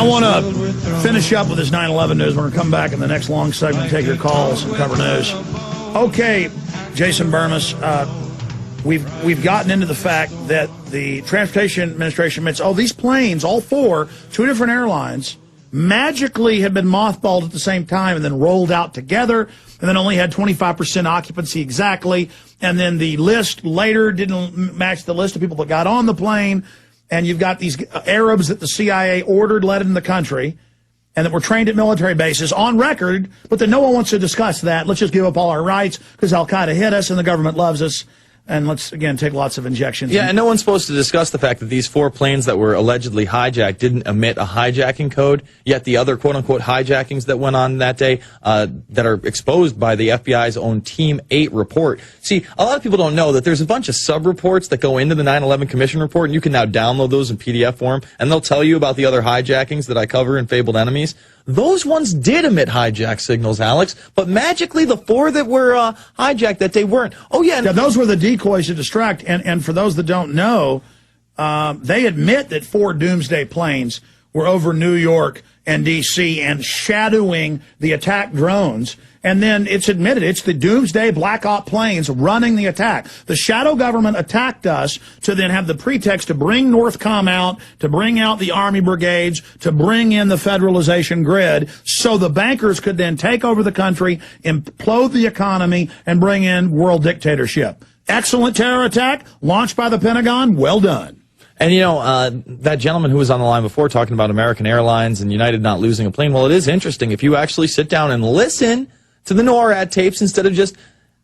want to finish up with this 9/11 news. We're going to come back in the next long segment and take your calls and cover news. Okay, Jason Bermas, we've gotten into the fact that the Transportation Administration admits, these planes, all four, two different airlines, magically had been mothballed at the same time and then rolled out together, and then only had 25% occupancy exactly, and then the list later didn't match the list of people that got on the plane, and you've got these Arabs that the CIA ordered let in the country, and that were trained at military bases on record, but then no one wants to discuss that. Let's just give up all our rights because Al-Qaeda hit us and the government loves us. And let's, again, take lots of injections. Yeah, and no one's supposed to discuss the fact that these four planes that were allegedly hijacked didn't emit a hijacking code, yet the other quote-unquote hijackings that went on that day that are exposed by the FBI's own Team 8 report. See, a lot of people don't know that there's a bunch of sub-reports that go into the 9/11 Commission report, and you can now download those in PDF form, and they'll tell you about the other hijackings that I cover in Fabled Enemies. Those ones did emit hijack signals, Alex, but magically the four that were hijacked that day weren't. Oh, yeah. Yeah, those were the decoys to distract. And for those that don't know, they admit that four doomsday planes were over New York and D.C. and shadowing the attack drones. And then it's admitted it's the doomsday Black Op planes running the attack. The shadow government attacked us to then have the pretext to bring Northcom out, to bring out the Army brigades, to bring in the federalization grid, so the bankers could then take over the country, implode the economy, and bring in world dictatorship. Excellent terror attack launched by the Pentagon. Well done. And, you know, that gentleman who was on the line before talking about American Airlines and United not losing a plane, well, it is interesting. If you actually sit down and listen to the NORAD tapes instead of just,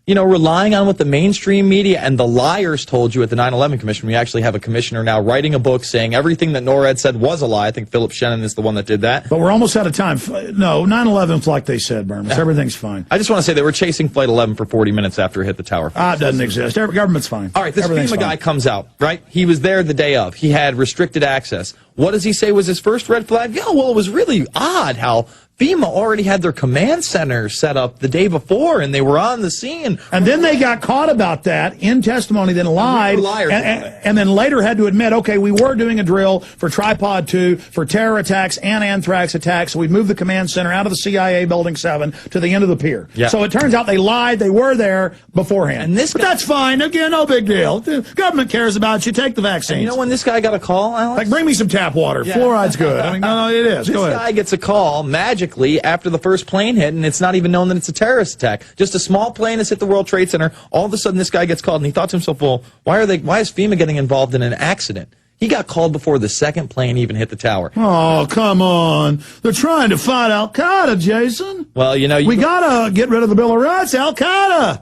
you know, relying on what the mainstream media and the liars told you at the 9/11 Commission. We actually have a commissioner now writing a book saying everything that NORAD said was a lie. I think Philip Shannon is the one that did that. But we're almost out of time. No, 9/11's like they said, Bermas. Yeah. Everything's fine. I just want to say they were chasing Flight 11 for 40 minutes after it hit the tower. It doesn't exist. Government's fine. All right, this FEMA guy comes out, right? He was there the day of. He had restricted access. What does he say was his first red flag? Yeah, well, it was really odd how FEMA already had their command center set up the day before, and they were on the scene. And then they got caught about that in testimony, then lied, and then later had to admit, okay, we were doing a drill for Tripod 2, for terror attacks and anthrax attacks, so we moved the command center out of the CIA Building 7 to the end of the pier. Yeah. So it turns out they lied, they were there beforehand. But that's fine. Again, no big deal. The government cares about you. Take the vaccine. You know when this guy got a call, Alex? Like, bring me some tap water. Yeah. Fluoride's good. I mean, no, it is. This guy gets a call magically after the first plane hit, and it's not even known that it's a terrorist attack. Just a small plane has hit the World Trade Center. All of a sudden, this guy gets called, and he thought to himself, well, why is FEMA getting involved in an accident? He got called before the second plane even hit the tower. Oh, come on. They're trying to fight Al-Qaeda, Jason. Well, you know... We got to get rid of the Bill of Rights. Al-Qaeda.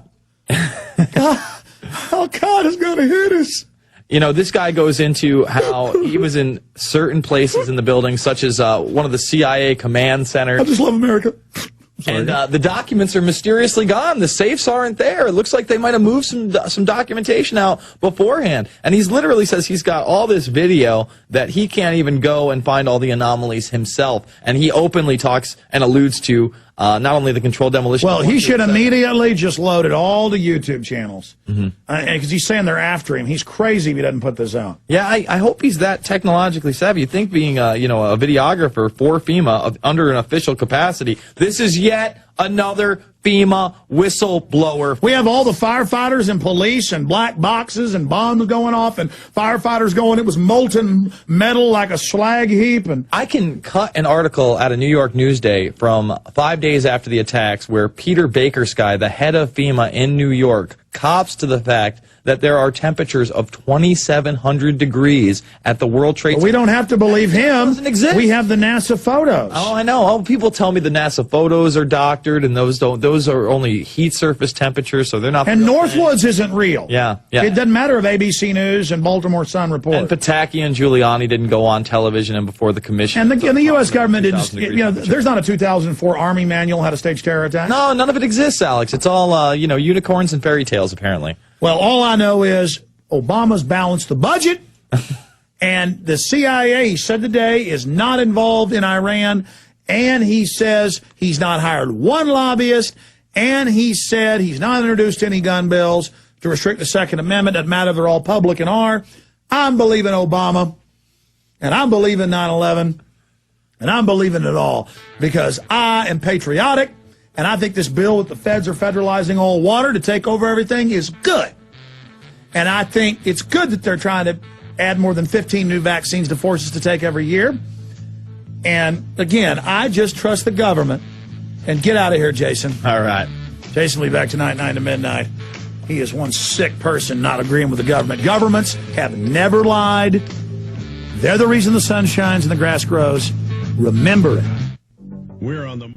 Al-Qaeda's going to hit us. You know, this guy goes into how he was in certain places in the building, such as one of the CIA command centers. I just love America. And the documents are mysteriously gone. The safes aren't there. It looks like they might have moved some documentation out beforehand. And he's literally says he's got all this video that he can't even go and find all the anomalies himself. And he openly talks and alludes to not only the controlled demolition. Well, he should immediately just load it all to YouTube channels. Because he's saying they're after him. He's crazy if he doesn't put this out. Yeah, I hope he's that technologically savvy. You think being a videographer for FEMA under an official capacity, this is yet another FEMA whistleblower. We have all the firefighters and police and black boxes and bombs going off and firefighters going, it was molten metal like a slag heap. And I can cut an article at a New York Newsday from 5 days after the attacks where Peter Bakersky, the head of FEMA in New York, cops to the fact that there are temperatures of 2,700 degrees at the World Trade Center. We don't have to believe him. Doesn't exist. We have the NASA photos. Oh, I know. Oh, people tell me the NASA photos are doctored, and those are only heat surface temperatures, so they're not. And Northwoods isn't real. Yeah. It doesn't matter if ABC News and Baltimore Sun report. And Pataki and Giuliani didn't go on television and before the commission. And the U.S. government didn't. There's not a 2004 Army manual how to stage terror attacks. No, none of it exists, Alex. It's all unicorns and fairy tales, apparently. Well, all I know is Obama's balanced the budget, and the CIA, he said today, is not involved in Iran, and he says he's not hired one lobbyist, and he said he's not introduced any gun bills to restrict the Second Amendment. Doesn't matter if they're all public and are. I'm believing Obama, and I'm believing 9/11, And I'm believing it all because I am patriotic, and I think this bill that the feds are federalizing all water to take over everything is good. And I think it's good that they're trying to add more than 15 new vaccines to force us to take every year. And, again, I just trust the government. And get out of here, Jason. All right. Jason will be back tonight, 9 to midnight. He is one sick person not agreeing with the government. Governments have never lied. They're the reason the sun shines and the grass grows. Remember it. We're on the